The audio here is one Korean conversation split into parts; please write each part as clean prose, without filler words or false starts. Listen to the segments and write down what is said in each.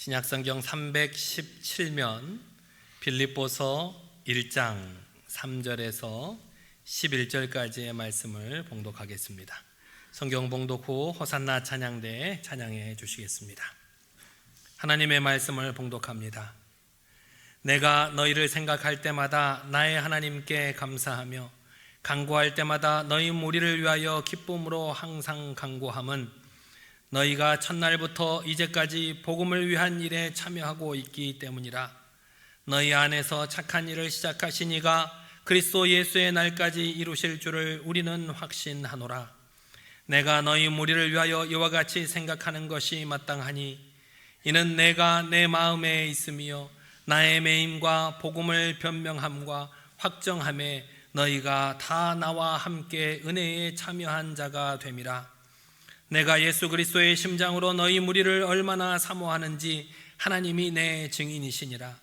신약성경 317면 빌립보서 1장 3절에서 11절까지의 말씀을 봉독하겠습니다. 성경 봉독 후 호산나 찬양대에 찬양해 주시겠습니다. 하나님의 말씀을 봉독합니다. 내가 너희를 생각할 때마다 나의 하나님께 감사하며 간구할 때마다 너희 무리를 위하여 기쁨으로 항상 간구함은 너희가 첫날부터 이제까지 복음을 위한 일에 참여하고 있기 때문이라. 너희 안에서 착한 일을 시작하신 이가 그리스도 예수의 날까지 이루실 줄을 우리는 확신하노라. 내가 너희 무리를 위하여 이와 같이 생각하는 것이 마땅하니 이는 내가 내 마음에 있으며 나의 매임과 복음을 변명함과 확정함에 너희가 다 나와 함께 은혜에 참여한 자가 됨이라. 내가 예수 그리스도의 심장으로 너희 무리를 얼마나 사모하는지 하나님이 내 증인이시니라.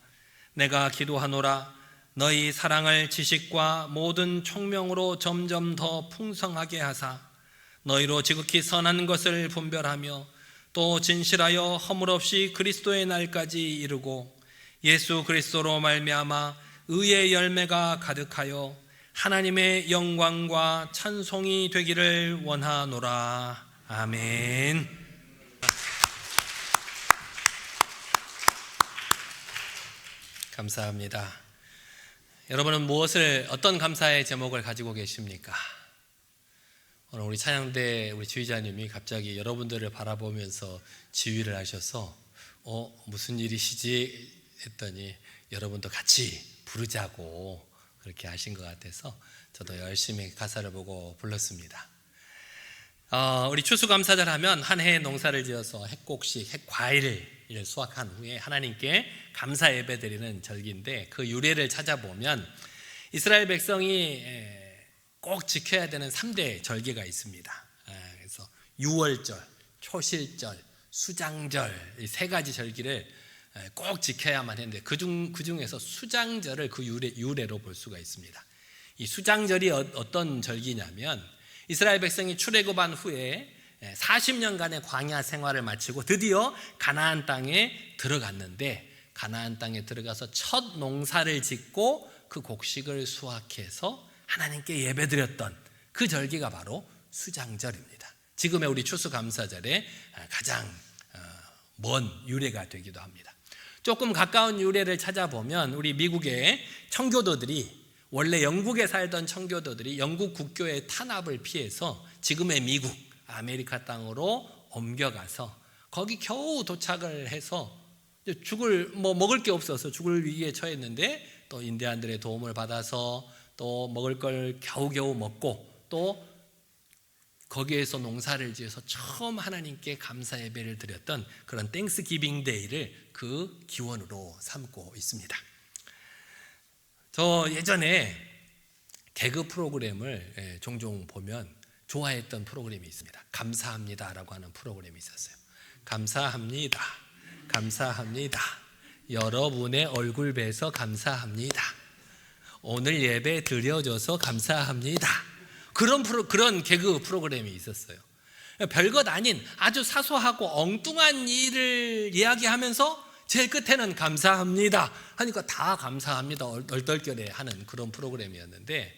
내가 기도하노라. 너희 사랑을 지식과 모든 총명으로 점점 더 풍성하게 하사 너희로 지극히 선한 것을 분별하며 또 진실하여 허물 없이 그리스도의 날까지 이르고 예수 그리스도로 말미암아 의의 열매가 가득하여 하나님의 영광과 찬송이 되기를 원하노라. 아멘. 감사합니다. 여러분은 어떤 감사의 제목을 가지고 계십니까? 오늘 우리 찬양대 우리 지휘자님이 갑자기 여러분들을 바라보면서 지휘를 하셔서 무슨 일이시지 했더니 여러분도 같이 부르자고 그렇게 하신 것 같아서 저도 열심히 가사를 보고 불렀습니다. 우리 추수감사절 하면 한 해의 농사를 지어서 핵곡식, 핵과일을 수확한 후에 하나님께 감사 예배 드리는 절기인데 그 유래를 찾아보면 이스라엘 백성이 꼭 지켜야 되는 3대 절기가 있습니다. 그래서 유월절, 초실절, 수장절 이 세 가지 절기를 꼭 지켜야만 했는데 그 중에서 수장절을 그 유래로 볼 수가 있습니다. 이 수장절이 어떤 절기냐면 이스라엘 백성이 출애굽한 후에 40년간의 광야 생활을 마치고 드디어 가나안 땅에 들어갔는데 가나안 땅에 들어가서 첫 농사를 짓고 그 곡식을 수확해서 하나님께 예배드렸던 그 절기가 바로 수장절입니다. 지금의 우리 추수감사절의 가장 먼 유래가 되기도 합니다. 조금 가까운 유래를 찾아보면 우리 미국의 청교도들이 원래 영국에 살던 청교도들이 영국 국교의 탄압을 피해서 지금의 미국, 아메리카 땅으로 옮겨가서 거기 겨우 도착을 해서 먹을 게 없어서 죽을 위기에 처했는데 또 인디안들의 도움을 받아서 또 먹을 걸 겨우겨우 먹고 또 거기에서 농사를 지어서 처음 하나님께 감사 예배를 드렸던 그런 땡스기빙 데이를 그 기원으로 삼고 있습니다. 저 예전에 개그 프로그램을 종종 보면 좋아했던 프로그램이 있습니다. 감사합니다라고 하는 프로그램이 있었어요. 감사합니다. 감사합니다. 여러분의 얼굴 뵈서 감사합니다. 오늘 예배 드려줘서 감사합니다. 그런 개그 프로그램이 있었어요. 별것 아닌 아주 사소하고 엉뚱한 일을 이야기하면서 제일 끝에는 감사합니다 하니까 다 감사합니다 얼떨결에 하는 그런 프로그램이었는데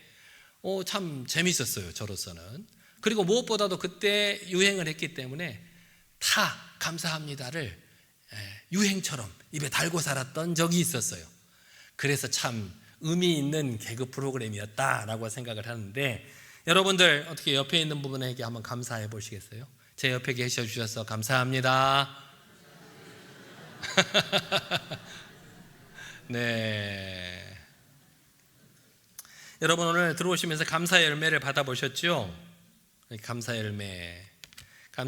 참 재밌었어요 저로서는. 그리고 무엇보다도 그때 유행을 했기 때문에 다 감사합니다를 유행처럼 입에 달고 살았던 적이 있었어요. 그래서 참 의미 있는 개그 프로그램이었다라고 생각을 하는데 여러분들 어떻게 옆에 있는 분에게 한번 감사해 보시겠어요? 제 옆에 계셔 주셔서 감사합니다. 네. 여러분 오늘 들어오시면서 감사의 열매를 받아보셨죠? 감사의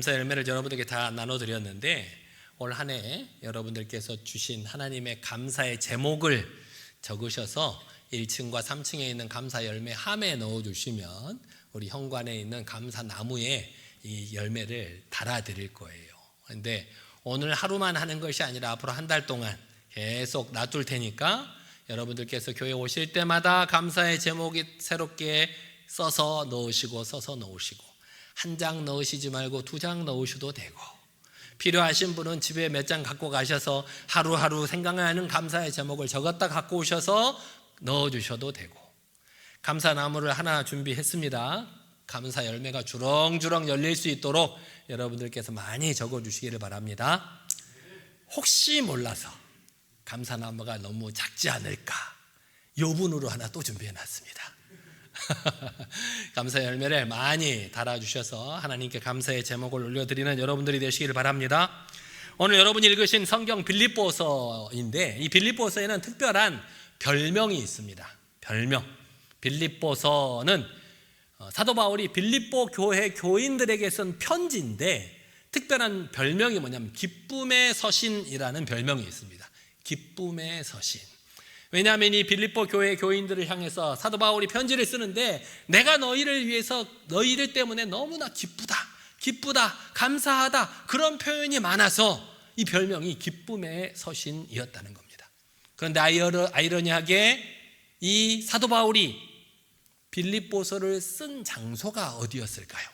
열매를 여러분들에게 다 나눠드렸는데 올 한 해 여러분들께서 주신 하나님의 감사의 제목을 적으셔서 1층과 3층에 있는 감사 열매 함에 넣어주시면 우리 현관에 있는 감사 나무에 이 열매를 달아드릴 거예요. 그런데 오늘 하루만 하는 것이 아니라 앞으로 한 달 동안 계속 놔둘 테니까 여러분들께서 교회 오실 때마다 감사의 제목이 새롭게 써서 넣으시고 한 장 넣으시지 말고 2장 넣으셔도 되고 필요하신 분은 집에 몇 장 갖고 가셔서 하루하루 생각나는 감사의 제목을 적었다 갖고 오셔서 넣어주셔도 되고, 감사나무를 하나 준비했습니다. 감사 열매가 주렁주렁 열릴 수 있도록 여러분들께서 많이 적어주시기를 바랍니다. 혹시 몰라서 감사나무가 너무 작지 않을까, 요분으로 하나 또 준비해놨습니다. 감사 열매를 많이 달아주셔서 하나님께 감사의 제목을 올려드리는 여러분들이 되시기를 바랍니다. 오늘 여러분이 읽으신 성경 빌립보서인데, 이 빌립보서에는 특별한 별명이 있습니다. 별명. 빌립보서는 사도 바울이 빌립보 교회 교인들에게 쓴 편지인데, 특별한 별명이 뭐냐면 기쁨의 서신이라는 별명이 있습니다. 기쁨의 서신. 왜냐하면 이 빌립보 교회 교인들을 향해서 사도 바울이 편지를 쓰는데, 내가 너희를 위해서 너희들 때문에 너무나 기쁘다, 감사하다, 그런 표현이 많아서 이 별명이 기쁨의 서신이었다는 겁니다. 그런데 아이러니하게 이 사도 바울이 빌립보서를 쓴 장소가 어디였을까요?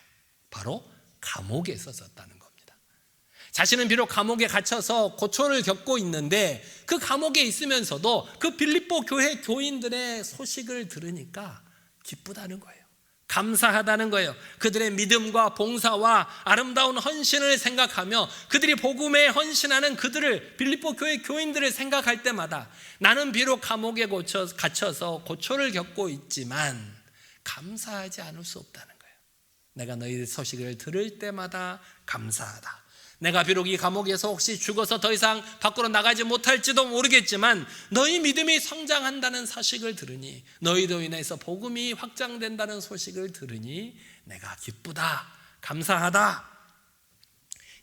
바로 감옥에 썼었다는 겁니다. 자신은 비록 감옥에 갇혀서 고초를 겪고 있는데, 그 감옥에 있으면서도 그 빌립보 교회 교인들의 소식을 들으니까 기쁘다는 거예요. 감사하다는 거예요. 그들의 믿음과 봉사와 아름다운 헌신을 생각하며 그들이 복음에 헌신하는 그들을, 빌립보 교회 교인들을 생각할 때마다 나는 비록 감옥에 갇혀서 고초를 겪고 있지만 감사하지 않을 수 없다는 거예요. 내가 너희들 소식을 들을 때마다 감사하다. 내가 비록 이 감옥에서 혹시 죽어서 더 이상 밖으로 나가지 못할지도 모르겠지만 너희 믿음이 성장한다는 사실을 들으니, 너희로 인해서 복음이 확장된다는 소식을 들으니 내가 기쁘다, 감사하다.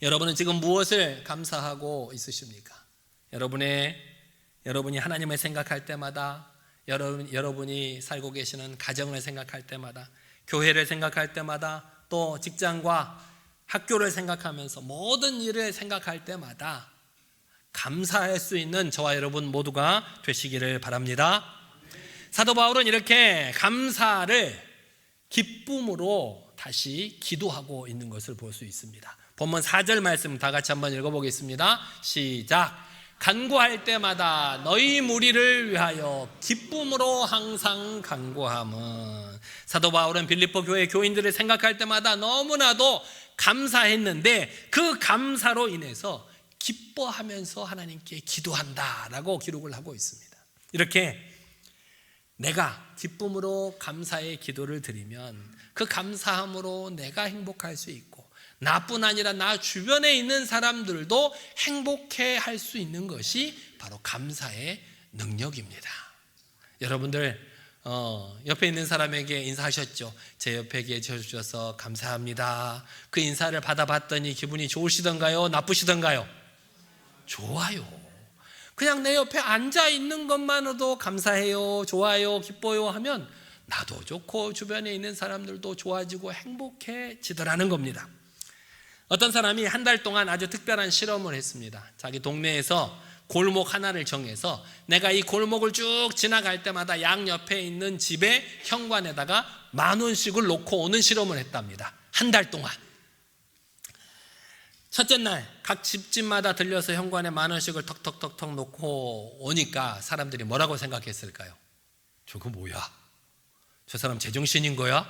여러분은 지금 무엇을 감사하고 있으십니까? 여러분이 하나님을 생각할 때마다, 여러분이 살고 계시는 가정을 생각할 때마다, 교회를 생각할 때마다, 또 직장과 학교를 생각하면서 모든 일을 생각할 때마다 감사할 수 있는 저와 여러분 모두가 되시기를 바랍니다. 사도 바울은 이렇게 감사를 기쁨으로 다시 기도하고 있는 것을 볼 수 있습니다. 본문 4절 말씀 다 같이 한번 읽어보겠습니다. 시작. 간구할 때마다 너희 무리를 위하여 기쁨으로 항상 간구함은. 사도 바울은 빌립보 교회 교인들을 생각할 때마다 너무나도 감사했는데, 그 감사로 인해서 기뻐하면서 하나님께 기도한다라고 기록을 하고 있습니다. 이렇게 내가 기쁨으로 감사의 기도를 드리면 그 감사함으로 내가 행복할 수 있고, 나뿐 아니라 나 주변에 있는 사람들도 행복해 할 수 있는 것이 바로 감사의 능력입니다. 여러분들 옆에 있는 사람에게 인사하셨죠? 제 옆에 계셔 주셔서 감사합니다. 그 인사를 받아봤더니 기분이 좋으시던가요? 나쁘시던가요? 좋아요. 그냥 내 옆에 앉아 있는 것만으로도 감사해요, 좋아요, 기뻐요 하면 나도 좋고 주변에 있는 사람들도 좋아지고 행복해지더라는 겁니다. 어떤 사람이 한 달 동안 아주 특별한 실험을 했습니다. 자기 동네에서 골목 하나를 정해서 내가 이 골목을 쭉 지나갈 때마다 양옆에 있는 집의 현관에다가 10,000원씩을 놓고 오는 실험을 했답니다. 한 달 동안. 첫째 날 각 집집마다 들려서 현관에 10,000원씩을 턱턱턱턱 놓고 오니까 사람들이 뭐라고 생각했을까요? 저거 뭐야? 저 사람 제정신인 거야?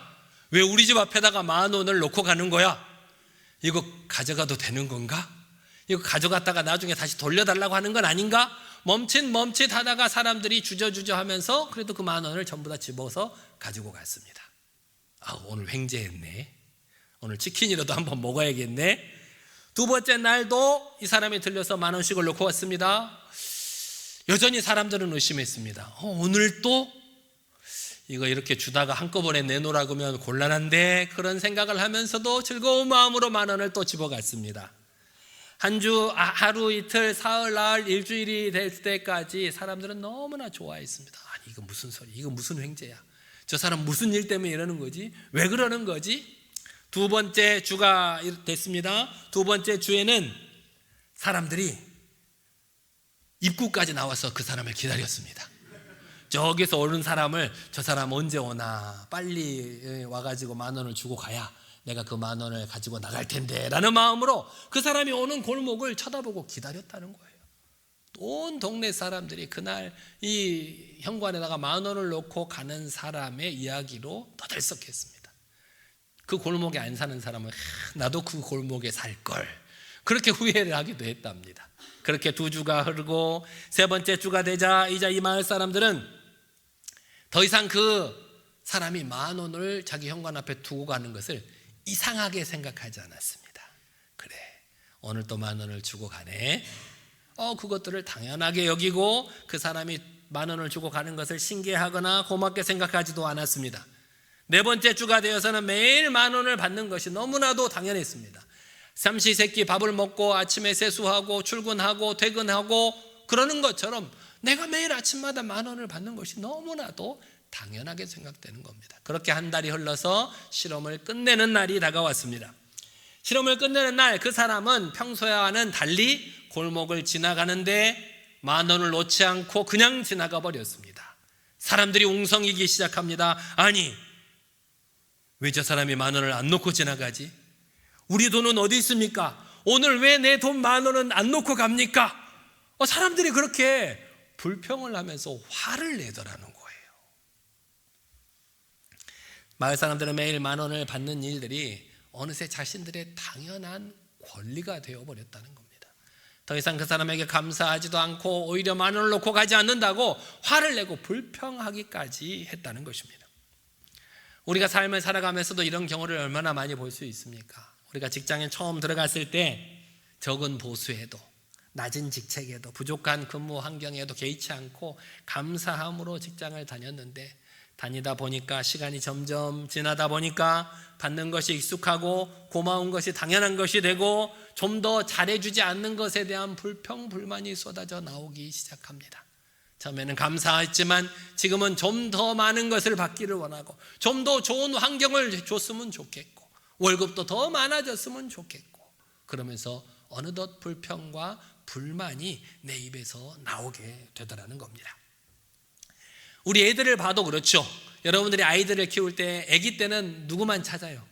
왜 우리 집 앞에다가 10,000원을 놓고 가는 거야? 이거 가져가도 되는 건가? 이거 가져갔다가 나중에 다시 돌려달라고 하는 건 아닌가? 멈칫 하다가 사람들이 주저주저 하면서 그래도 그 10,000원을 전부 다 집어서 가지고 갔습니다. 오늘 횡재했네. 오늘 치킨이라도 한번 먹어야겠네. 두 번째 날도 이 사람이 들려서 10,000원씩을 놓고 왔습니다. 여전히 사람들은 의심했습니다. 오늘 또 이거 이렇게 주다가 한꺼번에 내놓으라고 하면 곤란한데, 그런 생각을 하면서도 즐거운 마음으로 10,000원을 또 집어갔습니다. 한 주, 하루, 이틀, 사흘, 나흘, 일주일이 될 때까지 사람들은 너무나 좋아했습니다. 아니 이거 무슨 소리, 이거 무슨 횡재야, 저 사람 무슨 일 때문에 이러는 거지, 왜 그러는 거지? 두 번째 주가 됐습니다. 두 번째 주에는 사람들이 입구까지 나와서 그 사람을 기다렸습니다. 저기서 오는 사람을, 저 사람 언제 오나, 빨리 와가지고 10,000원을 주고 가야 내가 그 10,000원을 가지고 나갈 텐데 라는 마음으로 그 사람이 오는 골목을 쳐다보고 기다렸다는 거예요. 온 동네 사람들이 그날 이 현관에다가 10,000원을 놓고 가는 사람의 이야기로 떠들썩했습니다. 그 골목에 안 사는 사람은 나도 그 골목에 살걸, 그렇게 후회를 하기도 했답니다. 그렇게 2주가 흐르고 3번째 주가 되자 이제 이 마을 사람들은 더 이상 그 사람이 10,000원을 자기 현관 앞에 두고 가는 것을 이상하게 생각하지 않았습니다. 그래, 오늘 또 10,000원을 주고 가네. 그것들을 당연하게 여기고 그 사람이 10,000원을 주고 가는 것을 신기하거나 고맙게 생각하지도 않았습니다. 4번째 주가 되어서는 매일 10,000원을 받는 것이 너무나도 당연했습니다. 삼시세끼 밥을 먹고 아침에 세수하고 출근하고 퇴근하고 그러는 것처럼 내가 매일 아침마다 10,000원을 받는 것이 너무나도 당연하게 생각되는 겁니다. 그렇게 한 달이 흘러서 실험을 끝내는 날이 다가왔습니다. 실험을 끝내는 날 그 사람은 평소와는 달리 골목을 지나가는데 10,000원을 놓지 않고 그냥 지나가 버렸습니다. 사람들이 웅성이기 시작합니다. 아니, 왜 저 사람이 10,000원을 안 놓고 지나가지? 우리 돈은 어디 있습니까? 오늘 왜 내 돈 10,000원은 안 놓고 갑니까? 사람들이 그렇게 불평을 하면서 화를 내더라는 거예요. 마을 사람들은 매일 10,000원을 받는 일들이 어느새 자신들의 당연한 권리가 되어버렸다는 겁니다. 더 이상 그 사람에게 감사하지도 않고 오히려 10,000원을 놓고 가지 않는다고 화를 내고 불평하기까지 했다는 것입니다. 우리가 삶을 살아가면서도 이런 경우를 얼마나 많이 볼 수 있습니까? 우리가 직장에 처음 들어갔을 때 적은 보수에도 낮은 직책에도 부족한 근무 환경에도 개의치 않고 감사함으로 직장을 다녔는데 다니다 보니까 시간이 점점 지나다 보니까 받는 것이 익숙하고 고마운 것이 당연한 것이 되고 좀 더 잘해주지 않는 것에 대한 불평, 불만이 쏟아져 나오기 시작합니다. 처음에는 감사했지만 지금은 좀 더 많은 것을 받기를 원하고 좀 더 좋은 환경을 줬으면 좋겠고 월급도 더 많아졌으면 좋겠고 그러면서 어느덧 불평과 불만이 내 입에서 나오게 되더라는 겁니다. 우리 애들을 봐도 그렇죠. 여러분들이 아이들을 키울 때 아기 때는 누구만 찾아요?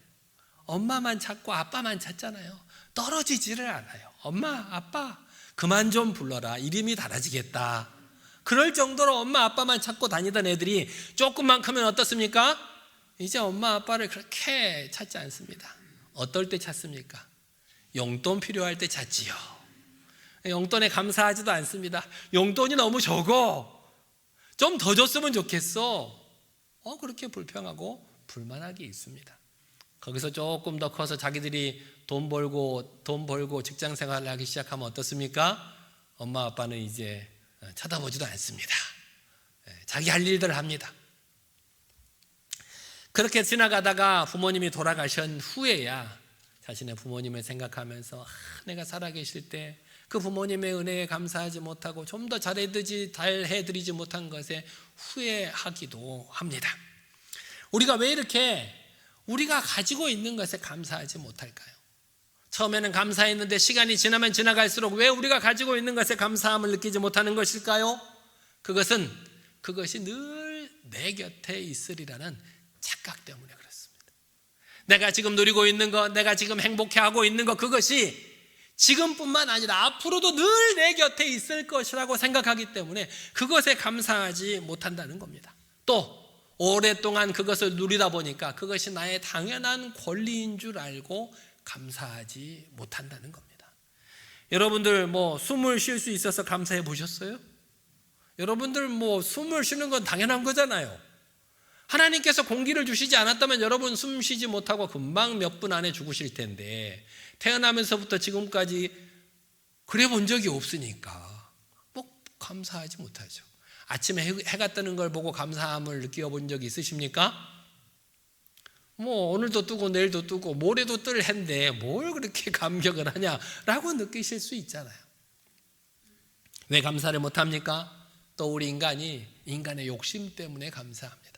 엄마만 찾고 아빠만 찾잖아요. 떨어지지를 않아요. 엄마, 아빠 그만 좀 불러라. 이름이 달라지겠다. 그럴 정도로 엄마, 아빠만 찾고 다니던 애들이 조금만 크면 어떻습니까? 이제 엄마, 아빠를 그렇게 찾지 않습니다. 어떨 때 찾습니까? 용돈 필요할 때 찾지요. 용돈에 감사하지도 않습니다. 용돈이 너무 적어. 좀 더 줬으면 좋겠어. 그렇게 불평하고 불만하게 있습니다. 거기서 조금 더 커서 자기들이 돈 벌고 직장 생활을 하기 시작하면 어떻습니까? 엄마 아빠는 이제 쳐다보지도 않습니다. 자기 할 일들을 합니다. 그렇게 지나가다가 부모님이 돌아가신 후에야 자신의 부모님을 생각하면서 내가 살아계실 때 그 부모님의 은혜에 감사하지 못하고 좀 더 잘해드리지 못한 것에 후회하기도 합니다. 우리가 왜 이렇게 우리가 가지고 있는 것에 감사하지 못할까요? 처음에는 감사했는데 시간이 지나면 지나갈수록 왜 우리가 가지고 있는 것에 감사함을 느끼지 못하는 것일까요? 그것이 늘 내 곁에 있으리라는 착각 때문에 그렇습니다. 내가 지금 누리고 있는 것, 내가 지금 행복해하고 있는 것, 그것이 지금뿐만 아니라 앞으로도 늘 내 곁에 있을 것이라고 생각하기 때문에 그것에 감사하지 못한다는 겁니다. 또 오랫동안 그것을 누리다 보니까 그것이 나의 당연한 권리인 줄 알고 감사하지 못한다는 겁니다. 여러분들 숨을 쉴 수 있어서 감사해 보셨어요? 여러분들 숨을 쉬는 건 당연한 거잖아요. 하나님께서 공기를 주시지 않았다면 여러분 숨 쉬지 못하고 금방 몇 분 안에 죽으실 텐데 태어나면서부터 지금까지 그래 본 적이 없으니까 감사하지 못하죠. 아침에 해가 뜨는 걸 보고 감사함을 느껴본 적이 있으십니까? 오늘도 뜨고 내일도 뜨고 모레도 뜰 해인데 뭘 그렇게 감격을 하냐라고 느끼실 수 있잖아요. 왜 감사를 못합니까? 또 우리 인간의 욕심 때문에 감사합니다.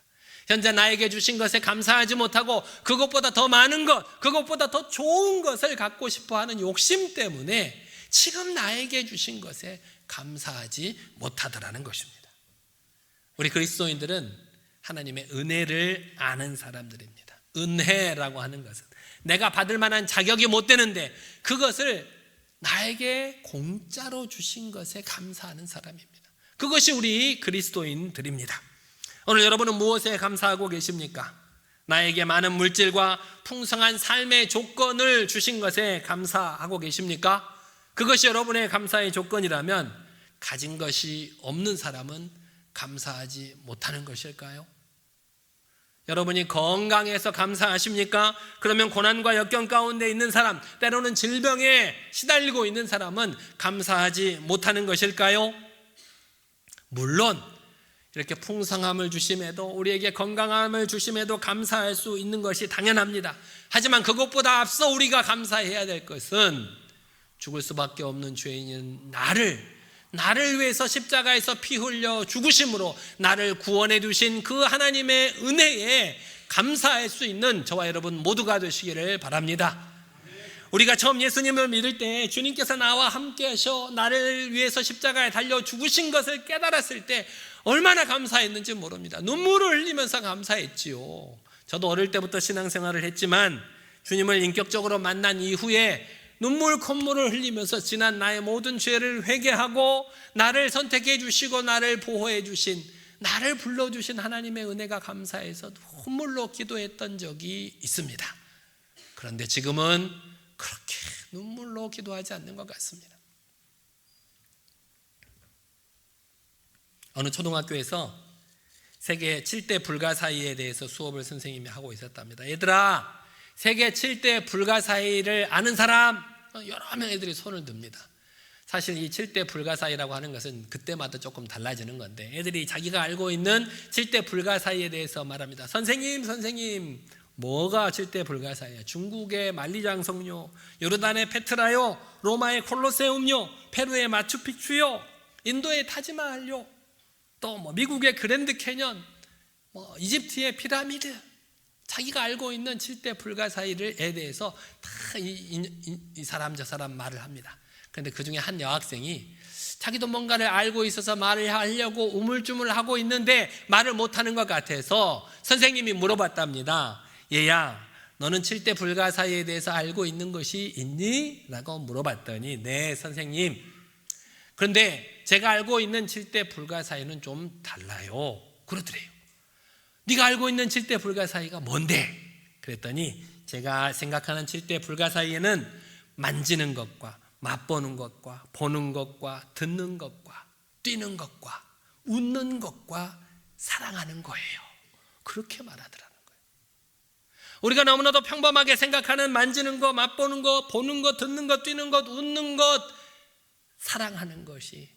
현재 나에게 주신 것에 감사하지 못하고 그것보다 더 많은 것, 그것보다 더 좋은 것을 갖고 싶어하는 욕심 때문에 지금 나에게 주신 것에 감사하지 못하더라는 것입니다. 우리 그리스도인들은 하나님의 은혜를 아는 사람들입니다. 은혜라고 하는 것은 내가 받을 만한 자격이 못 되는데 그것을 나에게 공짜로 주신 것에 감사하는 사람입니다. 그것이 우리 그리스도인들입니다. 오늘 여러분은 무엇에 감사하고 계십니까? 나에게 많은 물질과 풍성한 삶의 조건을 주신 것에 감사하고 계십니까? 그것이 여러분의 감사의 조건이라면 가진 것이 없는 사람은 감사하지 못하는 것일까요? 여러분이 건강해서 감사하십니까? 그러면 고난과 역경 가운데 있는 사람, 때로는 질병에 시달리고 있는 사람은 감사하지 못하는 것일까요? 물론 이렇게 풍성함을 주심에도, 우리에게 건강함을 주심에도 감사할 수 있는 것이 당연합니다. 하지만 그것보다 앞서 우리가 감사해야 될 것은 죽을 수밖에 없는 죄인인 나를 위해서 십자가에서 피 흘려 죽으심으로 나를 구원해 주신 그 하나님의 은혜에 감사할 수 있는 저와 여러분 모두가 되시기를 바랍니다. 우리가 처음 예수님을 믿을 때 주님께서 나와 함께 하셔 나를 위해서 십자가에 달려 죽으신 것을 깨달았을 때 얼마나 감사했는지 모릅니다. 눈물을 흘리면서 감사했지요. 저도 어릴 때부터 신앙생활을 했지만 주님을 인격적으로 만난 이후에 눈물 콧물을 흘리면서 지난 나의 모든 죄를 회개하고 나를 선택해 주시고 나를 보호해 주신, 나를 불러주신 하나님의 은혜가 감사해서 눈물로 기도했던 적이 있습니다. 그런데 지금은 그렇게 눈물로 기도하지 않는 것 같습니다. 어느 초등학교에서 세계 7대 불가사의에 대해서 수업을 선생님이 하고 있었답니다. 얘들아, 세계 7대 불가사의를 아는 사람, 여러 명 애들이 손을 듭니다. 사실 이 7대 불가사의라고 하는 것은 그때마다 조금 달라지는 건데 애들이 자기가 알고 있는 7대 불가사의에 대해서 말합니다. 선생님 뭐가 7대 불가사의야? 중국의 만리장성요, 요르단의 페트라요, 로마의 콜로세움요, 페루의 마추픽추요, 인도의 타지마할요, 또 미국의 그랜드 캐년, 이집트의 피라미드, 자기가 알고 있는 7대 불가사의에 대해서 다 이 사람 저 사람 말을 합니다. 그런데 그 중에 한 여학생이 자기도 뭔가를 알고 있어서 말을 하려고 우물쭈물하고 있는데 말을 못하는 것 같아서 선생님이 물어봤답니다. 얘야, 너는 7대 불가사의에 대해서 알고 있는 것이 있니? 라고 물어봤더니 네 선생님, 그런데 제가 알고 있는 7대 불가사의는 좀 달라요 그러더래요. 네가 알고 있는 7대 불가사의가 뭔데? 그랬더니 제가 생각하는 7대 불가사의에는 만지는 것과 맛보는 것과 보는 것과 듣는 것과 뛰는 것과 웃는 것과 사랑하는 거예요. 그렇게 말하더라는 거예요. 우리가 너무나도 평범하게 생각하는 만지는 것, 맛보는 것, 보는 것, 듣는 것, 뛰는 것, 웃는 것, 사랑하는 것이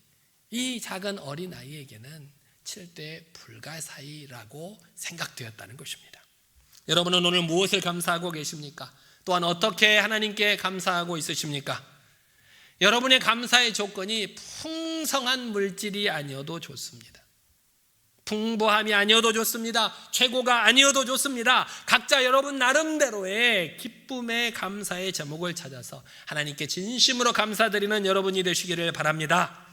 이 작은 어린아이에게는 7대 불가사의라고 생각되었다는 것입니다. 여러분은 오늘 무엇을 감사하고 계십니까? 또한 어떻게 하나님께 감사하고 있으십니까? 여러분의 감사의 조건이 풍성한 물질이 아니어도 좋습니다. 풍부함이 아니어도 좋습니다. 최고가 아니어도 좋습니다. 각자 여러분 나름대로의 기쁨의 감사의 제목을 찾아서 하나님께 진심으로 감사드리는 여러분이 되시기를 바랍니다.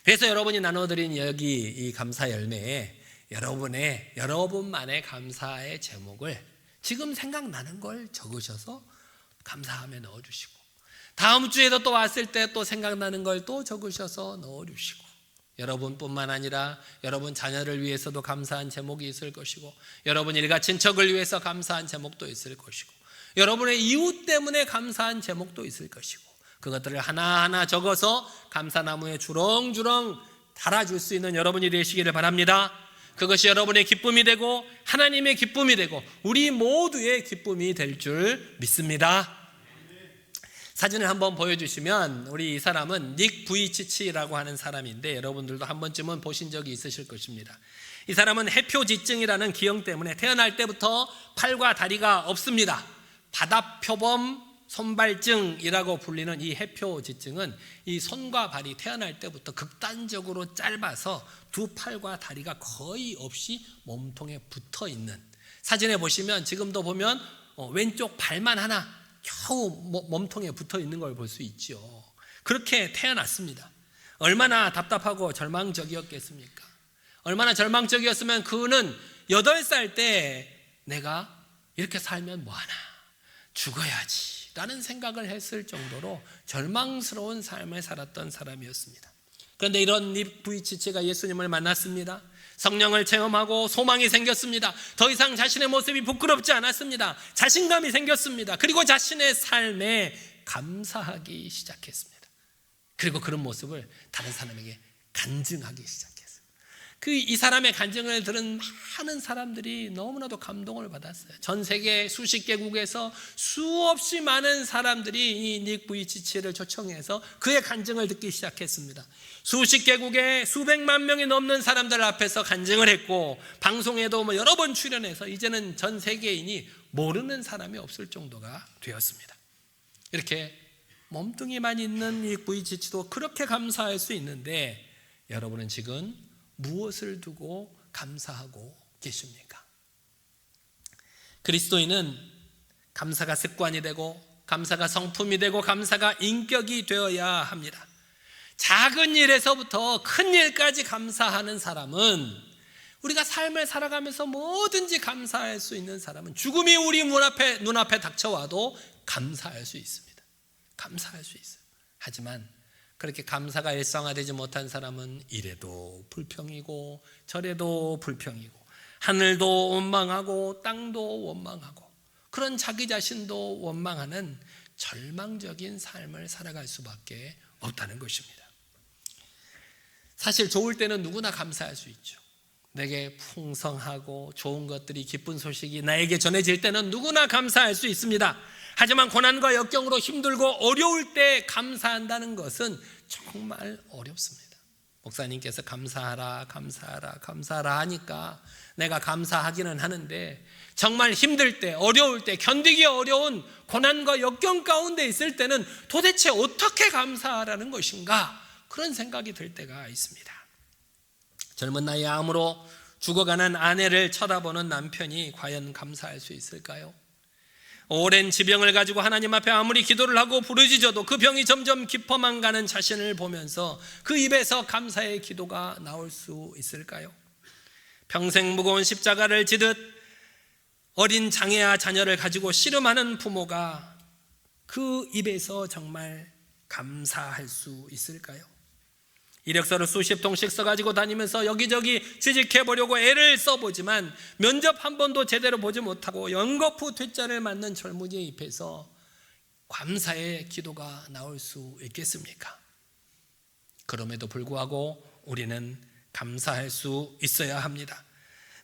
그래서 여러분이 나눠드린 여기 이 감사 열매에 여러분만의 감사의 제목을 지금 생각나는 걸 적으셔서 감사함에 넣어주시고, 다음 주에도 또 왔을 때 또 생각나는 걸 또 적으셔서 넣어주시고, 여러분뿐만 아니라 여러분 자녀를 위해서도 감사한 제목이 있을 것이고, 여러분 일가 친척을 위해서 감사한 제목도 있을 것이고, 여러분의 이웃 때문에 감사한 제목도 있을 것이고, 그것들을 하나하나 적어서 감사나무에 주렁주렁 달아줄 수 있는 여러분이 되시기를 바랍니다. 그것이 여러분의 기쁨이 되고 하나님의 기쁨이 되고 우리 모두의 기쁨이 될 줄 믿습니다. 사진을 한번 보여주시면, 우리 이 사람은 닉 부이치치라고 하는 사람인데 여러분들도 한 번쯤은 보신 적이 있으실 것입니다. 이 사람은 해표지증이라는 기형 때문에 태어날 때부터 팔과 다리가 없습니다. 바다표범 손발증이라고 불리는 이 해표지증은 이 손과 발이 태어날 때부터 극단적으로 짧아서 두 팔과 다리가 거의 없이 몸통에 붙어 있는, 사진에 보시면 지금도 보면 왼쪽 발만 하나 겨우 몸통에 붙어 있는 걸 볼 수 있죠. 그렇게 태어났습니다. 얼마나 답답하고 절망적이었겠습니까? 얼마나 절망적이었으면 그는 8살 때 내가 이렇게 살면 뭐하나, 죽어야지라는 생각을 했을 정도로 절망스러운 삶을 살았던 사람이었습니다. 그런데 이런 닉 부이치치가 예수님을 만났습니다. 성령을 체험하고 소망이 생겼습니다. 더 이상 자신의 모습이 부끄럽지 않았습니다. 자신감이 생겼습니다. 그리고 자신의 삶에 감사하기 시작했습니다. 그리고 그런 모습을 다른 사람에게 간증하기 시작했어요. 이 사람의 간증을 들은 많은 사람들이 너무나도 감동을 받았어요. 전 세계 수십 개국에서 수없이 많은 사람들이 이 닉 부이치치를 초청해서 그의 간증을 듣기 시작했습니다. 수십 개국에 수백만 명이 넘는 사람들 앞에서 간증을 했고, 방송에도 여러 번 출연해서 이제는 전 세계인이 모르는 사람이 없을 정도가 되었습니다. 이렇게 몸뚱이만 있는 닉 부이치치도 그렇게 감사할 수 있는데, 여러분은 지금 무엇을 두고 감사하고 계십니까? 그리스도인은 감사가 습관이 되고, 감사가 성품이 되고, 감사가 인격이 되어야 합니다. 작은 일에서부터 큰 일까지 감사하는 사람은, 우리가 삶을 살아가면서 뭐든지 감사할 수 있는 사람은, 죽음이 우리 눈앞에 닥쳐와도 감사할 수 있습니다. 감사할 수 있어요. 하지만 그렇게 감사가 일상화되지 못한 사람은 이래도 불평이고 저래도 불평이고, 하늘도 원망하고 땅도 원망하고, 그런 자기 자신도 원망하는 절망적인 삶을 살아갈 수밖에 없다는 것입니다. 사실 좋을 때는 누구나 감사할 수 있죠. 내게 풍성하고 좋은 것들이, 기쁜 소식이 나에게 전해질 때는 누구나 감사할 수 있습니다. 하지만 고난과 역경으로 힘들고 어려울 때 감사한다는 것은 정말 어렵습니다. 목사님께서 감사하라 감사하라 감사하라 하니까 내가 감사하기는 하는데, 정말 힘들 때, 어려울 때, 견디기 어려운 고난과 역경 가운데 있을 때는 도대체 어떻게 감사하라는 것인가, 그런 생각이 들 때가 있습니다. 젊은 나이에 암으로 죽어가는 아내를 쳐다보는 남편이 과연 감사할 수 있을까요? 오랜 지병을 가지고 하나님 앞에 아무리 기도를 하고 부르짖어도 그 병이 점점 깊어만 가는 자신을 보면서 그 입에서 감사의 기도가 나올 수 있을까요? 평생 무거운 십자가를 지듯 어린 장애아 자녀를 가지고 씨름하는 부모가 그 입에서 정말 감사할 수 있을까요? 이력서를 수십 통씩 써가지고 다니면서 여기저기 취직해보려고 애를 써보지만 면접 한 번도 제대로 보지 못하고 연거푸 퇴짜를 맞는 젊은이의 입에서 감사의 기도가 나올 수 있겠습니까? 그럼에도 불구하고 우리는 감사할 수 있어야 합니다.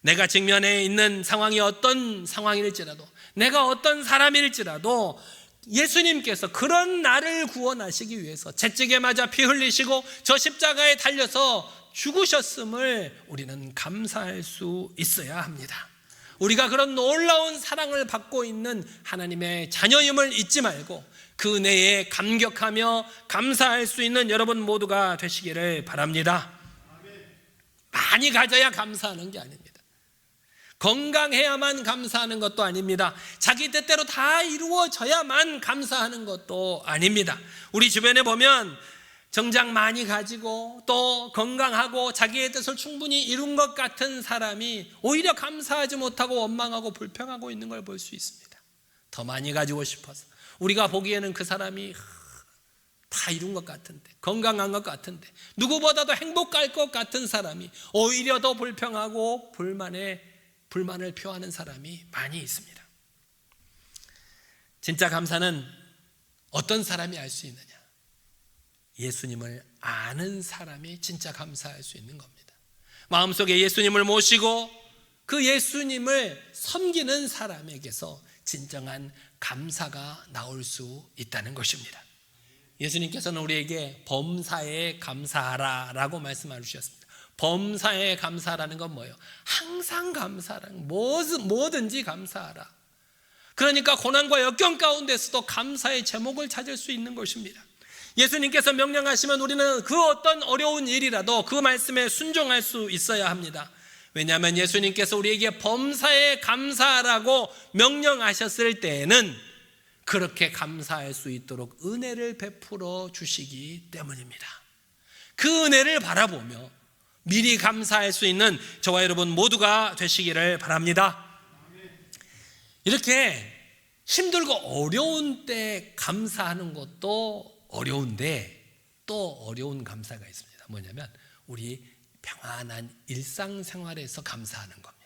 내가 직면해 있는 상황이 어떤 상황일지라도, 내가 어떤 사람일지라도 예수님께서 그런 나를 구원하시기 위해서 채찍에 맞아 피 흘리시고 저 십자가에 달려서 죽으셨음을 우리는 감사할 수 있어야 합니다. 우리가 그런 놀라운 사랑을 받고 있는 하나님의 자녀임을 잊지 말고 그 은혜에 감격하며 감사할 수 있는 여러분 모두가 되시기를 바랍니다. 많이 가져야 감사하는 게 아닙니다. 건강해야만 감사하는 것도 아닙니다. 자기 뜻대로 다 이루어져야만 감사하는 것도 아닙니다. 우리 주변에 보면 정작 많이 가지고 또 건강하고 자기의 뜻을 충분히 이룬 것 같은 사람이 오히려 감사하지 못하고 원망하고 불평하고 있는 걸 볼 수 있습니다. 더 많이 가지고 싶어서, 우리가 보기에는 그 사람이 다 이룬 것 같은데, 건강한 것 같은데, 누구보다도 행복할 것 같은 사람이 오히려 더 불평하고 불만을 표하는 사람이 많이 있습니다. 진짜 감사는 어떤 사람이 알 수 있느냐? 예수님을 아는 사람이 진짜 감사할 수 있는 겁니다. 마음속에 예수님을 모시고 그 예수님을 섬기는 사람에게서 진정한 감사가 나올 수 있다는 것입니다. 예수님께서는 우리에게 범사에 감사하라 라고 말씀하셨습니다. 범사에 감사라는 건 뭐예요? 항상 감사라는, 뭐든지 감사하라. 그러니까 고난과 역경 가운데서도 감사의 제목을 찾을 수 있는 것입니다. 예수님께서 명령하시면 우리는 그 어떤 어려운 일이라도 그 말씀에 순종할 수 있어야 합니다. 왜냐하면 예수님께서 우리에게 범사에 감사하라고 명령하셨을 때에는 그렇게 감사할 수 있도록 은혜를 베풀어 주시기 때문입니다. 그 은혜를 바라보며 미리 감사할 수 있는 저와 여러분 모두가 되시기를 바랍니다. 이렇게 힘들고 어려운 때 감사하는 것도 어려운데 또 어려운 감사가 있습니다. 뭐냐면 우리 평안한 일상생활에서 감사하는 겁니다.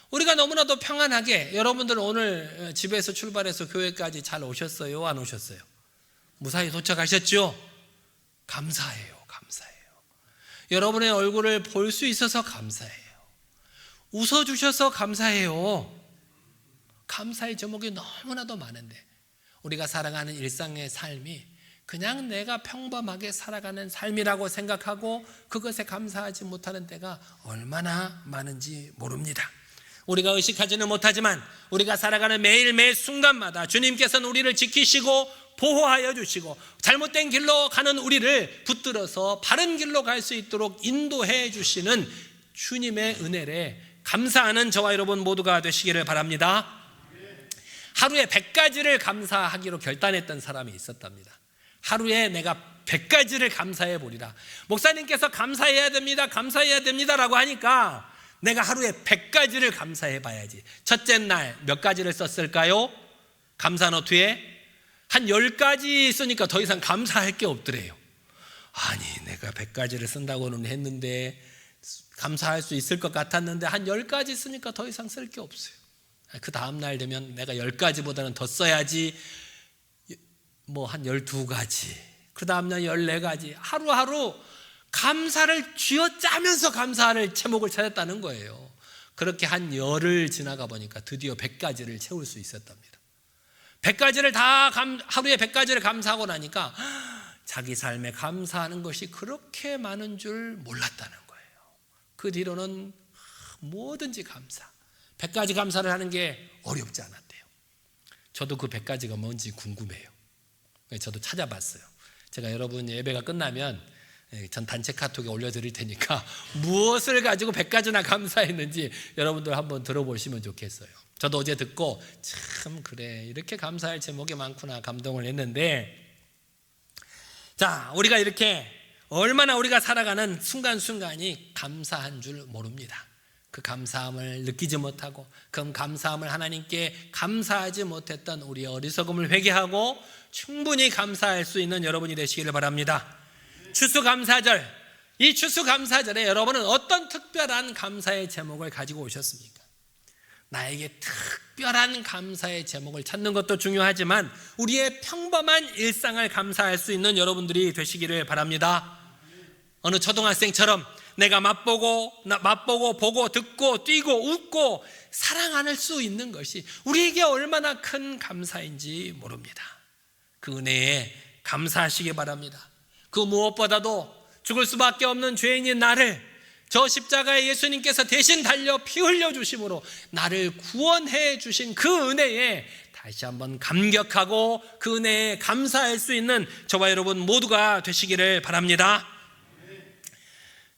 우리가 너무나도 평안하게, 여러분들 오늘 집에서 출발해서 교회까지 잘 오셨어요? 안 오셨어요? 무사히 도착하셨죠? 감사해요. 감사해요. 여러분의 얼굴을 볼 수 있어서 감사해요. 웃어주셔서 감사해요. 감사의 제목이 너무나도 많은데 우리가 살아가는 일상의 삶이 그냥 내가 평범하게 살아가는 삶이라고 생각하고 그것에 감사하지 못하는 때가 얼마나 많은지 모릅니다. 우리가 의식하지는 못하지만 우리가 살아가는 매일매일 순간마다 주님께서는 우리를 지키시고 보호하여 주시고 잘못된 길로 가는 우리를 붙들어서 바른 길로 갈 수 있도록 인도해 주시는 주님의 은혜에 감사하는 저와 여러분 모두가 되시기를 바랍니다. 하루에 100가지를 감사하기로 결단했던 사람이 있었답니다. 하루에 내가 100가지를 감사해 보리라. 목사님께서 감사해야 됩니다, 감사해야 됩니다 라고 하니까 내가 하루에 100가지를 감사해 봐야지. 첫째 날 몇 가지를 썼을까요? 감사 노트에 한 10가지 쓰니까 더 이상 감사할 게 없더래요. 아니, 내가 100가지를 쓴다고는 했는데, 감사할 수 있을 것 같았는데 한 10가지 쓰니까 더 이상 쓸 게 없어요. 그 다음 날 되면 내가 10가지보다는 더 써야지, 뭐 한 12가지, 그 다음 날 14가지, 하루하루 감사를 쥐어짜면서 감사할 제목을 찾았다는 거예요. 그렇게 한 열흘 지나가 보니까 드디어 100가지를 채울 수 있었답니다. 100가지를 하루에 100가지를 감사하고 나니까 자기 삶에 감사하는 것이 그렇게 많은 줄 몰랐다는 거예요. 그 뒤로는 뭐든지 감사, 100가지 감사를 하는 게 어렵지 않았대요. 저도 그 100가지가 뭔지 궁금해요. 저도 찾아봤어요. 제가 여러분 예배가 끝나면 전 단체 카톡에 올려드릴 테니까 무엇을 가지고 100가지나 감사했는지 여러분들 한번 들어보시면 좋겠어요. 저도 어제 듣고 참 그래, 이렇게 감사할 제목이 많구나 감동을 했는데, 자, 우리가 이렇게 얼마나 우리가 살아가는 순간순간이 감사한 줄 모릅니다. 그 감사함을 느끼지 못하고 그 감사함을 하나님께 감사하지 못했던 우리의 어리석음을 회개하고 충분히 감사할 수 있는 여러분이 되시기를 바랍니다. 추수감사절, 이 추수감사절에 여러분은 어떤 특별한 감사의 제목을 가지고 오셨습니까? 나에게 특별한 감사의 제목을 찾는 것도 중요하지만 우리의 평범한 일상을 감사할 수 있는 여러분들이 되시기를 바랍니다. 어느 초등학생처럼 내가 맛보고 보고 듣고 뛰고 웃고 사랑할 수 있는 것이 우리에게 얼마나 큰 감사인지 모릅니다. 그 은혜에 감사하시기 바랍니다. 그 무엇보다도 죽을 수밖에 없는 죄인인 나를 저 십자가에 예수님께서 대신 달려 피 흘려 주심으로 나를 구원해 주신 그 은혜에 다시 한번 감격하고 그 은혜에 감사할 수 있는 저와 여러분 모두가 되시기를 바랍니다.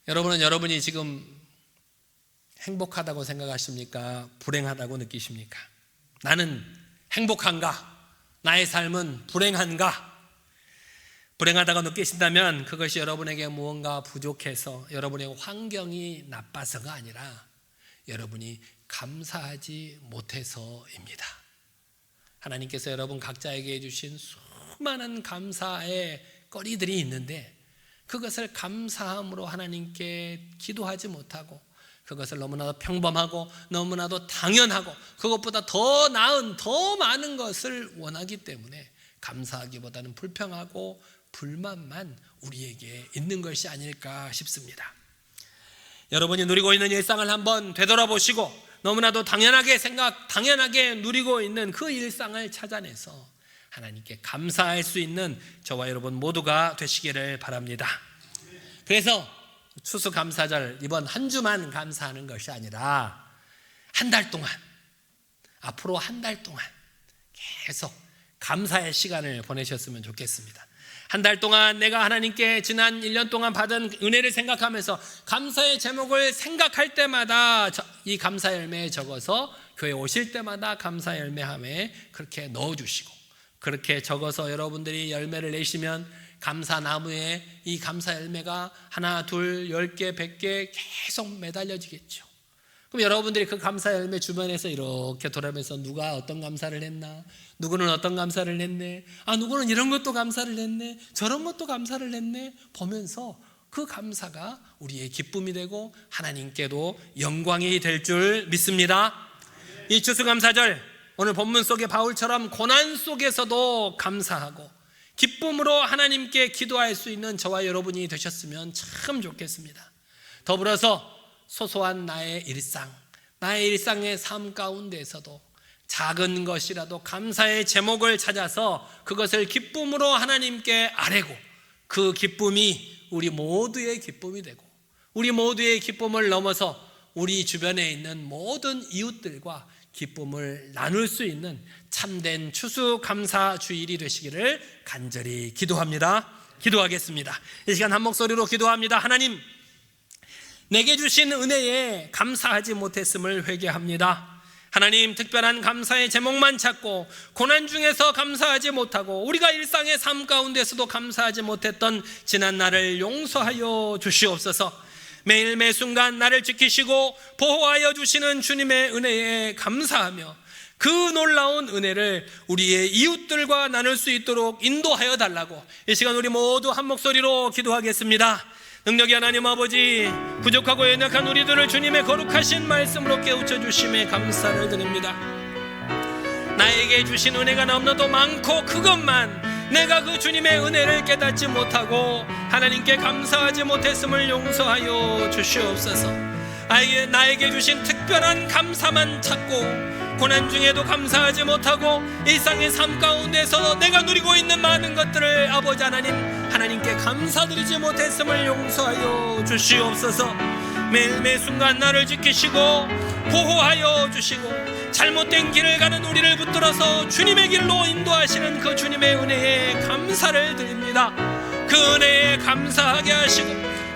여러분은 여러분이 지금 행복하다고 생각하십니까? 불행하다고 느끼십니까? 나는 행복한가? 나의 삶은 불행한가? 불행하다고 느끼신다면 그것이 여러분에게 무언가 부족해서 여러분의 환경이 나빠서가 아니라 여러분이 감사하지 못해서입니다. 하나님께서 여러분 각자에게 해주신 수많은 감사의 거리들이 있는데 그것을 감사함으로 하나님께 기도하지 못하고 그것을 너무나도 평범하고 너무나도 당연하고 그것보다 더 나은 더 많은 것을 원하기 때문에 감사하기보다는 불평하고 불만만 우리에게 있는 것이 아닐까 싶습니다. 여러분이 누리고 있는 일상을 한번 되돌아보시고 너무나도 당연하게 누리고 있는 그 일상을 찾아내서 하나님께 감사할 수 있는 저와 여러분 모두가 되시기를 바랍니다. 그래서 추수감사절 이번 한 주만 감사하는 것이 아니라 한 달 동안, 앞으로 한 달 동안 계속 감사의 시간을 보내셨으면 좋겠습니다. 한 달 동안 내가 하나님께 지난 1년 동안 받은 은혜를 생각하면서 감사의 제목을 생각할 때마다 이 감사 열매에 적어서 교회 오실 때마다 감사 열매함에 그렇게 넣어주시고 그렇게 적어서 여러분들이 열매를 내시면 감사나무에 이 감사 열매가 하나, 둘, 10개, 100개 계속 매달려지겠죠. 그럼 여러분들이 그 감사 열매 주변에서 이렇게 돌아가면서 누가 어떤 감사를 했나, 누구는 어떤 감사를 했네, 누구는 이런 것도 감사를 했네, 저런 것도 감사를 했네 보면서 그 감사가 우리의 기쁨이 되고 하나님께도 영광이 될 줄 믿습니다. 이 추수감사절, 오늘 본문 속의 바울처럼 고난 속에서도 감사하고 기쁨으로 하나님께 기도할 수 있는 저와 여러분이 되셨으면 참 좋겠습니다. 더불어서 소소한 나의 일상의 삶 가운데에서도 작은 것이라도 감사의 제목을 찾아서 그것을 기쁨으로 하나님께 아뢰고 그 기쁨이 우리 모두의 기쁨이 되고 우리 모두의 기쁨을 넘어서 우리 주변에 있는 모든 이웃들과 기쁨을 나눌 수 있는 참된 추수감사 주일이 되시기를 간절히 기도합니다. 기도하겠습니다. 이 시간 한 목소리로 기도합니다. 하나님, 내게 주신 은혜에 감사하지 못했음을 회개합니다. 하나님, 특별한 감사의 제목만 찾고 고난 중에서 감사하지 못하고 우리가 일상의 삶 가운데서도 감사하지 못했던 지난 날을 용서하여 주시옵소서. 매일 매 순간 나를 지키시고 보호하여 주시는 주님의 은혜에 감사하며 그 놀라운 은혜를 우리의 이웃들과 나눌 수 있도록 인도하여 달라고 이 시간 우리 모두 한 목소리로 기도하겠습니다. 능력의 하나님 아버지, 부족하고 연약한 우리들을 주님의 거룩하신 말씀으로 깨우쳐 주심에 감사를 드립니다. 나에게 주신 은혜가 너무나도 많고 그것만 내가 그 주님의 은혜를 깨닫지 못하고 하나님께 감사하지 못했음을 용서하여 주시옵소서. 나에게 주신 특별한 감사만 찾고 고난 중에도 감사하지 못하고 일상의 삶 가운데서 내가 누리고 있는 많은 것들을 아버지 하나님께 감사드리지 못했음을 용서하여 주시옵소서. 매일 매 순간 나를 지키시고 보호하여 주시고 잘못된 길을 가는 우리를 붙들어서 주님의 길로 인도하시는 그 주님의 은혜에 감사를 드립니다. 그 은혜에 감사하게 하시고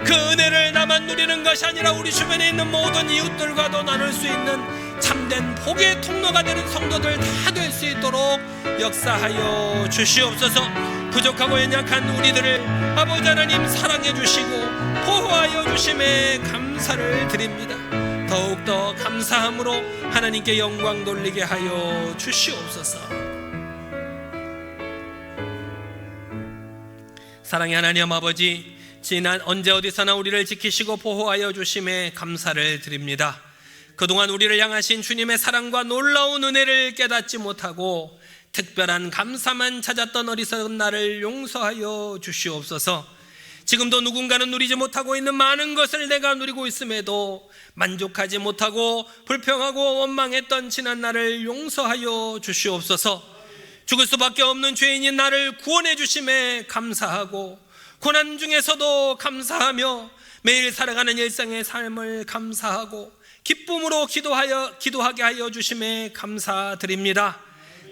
그 은혜를 나만 누리는 것이 아니라 우리 주변에 있는 모든 이웃들과도 나눌 수 있는 참된 복의 통로가 되는 성도들 다 될 수 있도록 역사하여 주시옵소서. 부족하고 연약한 우리들을 아버지 하나님 사랑해 주시고 보호하여 주심에 감사를 드립니다. 더욱더 감사함으로 하나님께 영광 돌리게 하여 주시옵소서. 사랑의 하나님 아버지, 지난 언제 어디서나 우리를 지키시고 보호하여 주심에 감사를 드립니다. 그동안 우리를 향하신 주님의 사랑과 놀라운 은혜를 깨닫지 못하고 특별한 감사만 찾았던 어리석은 나를 용서하여 주시옵소서. 지금도 누군가는 누리지 못하고 있는 많은 것을 내가 누리고 있음에도 만족하지 못하고 불평하고 원망했던 지난 나를 용서하여 주시옵소서. 죽을 수밖에 없는 죄인인 나를 구원해 주심에 감사하고 고난 중에서도 감사하며 매일 살아가는 일상의 삶을 감사하고 기쁨으로 기도하게 하여 주심에 감사드립니다.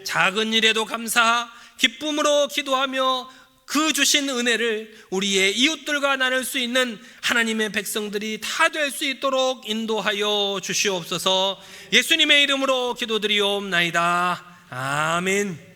작은 일에도 감사, 기쁨으로 기도하며 그 주신 은혜를 우리의 이웃들과 나눌 수 있는 하나님의 백성들이 다 될 수 있도록 인도하여 주시옵소서. 예수님의 이름으로 기도드리옵나이다. 아멘.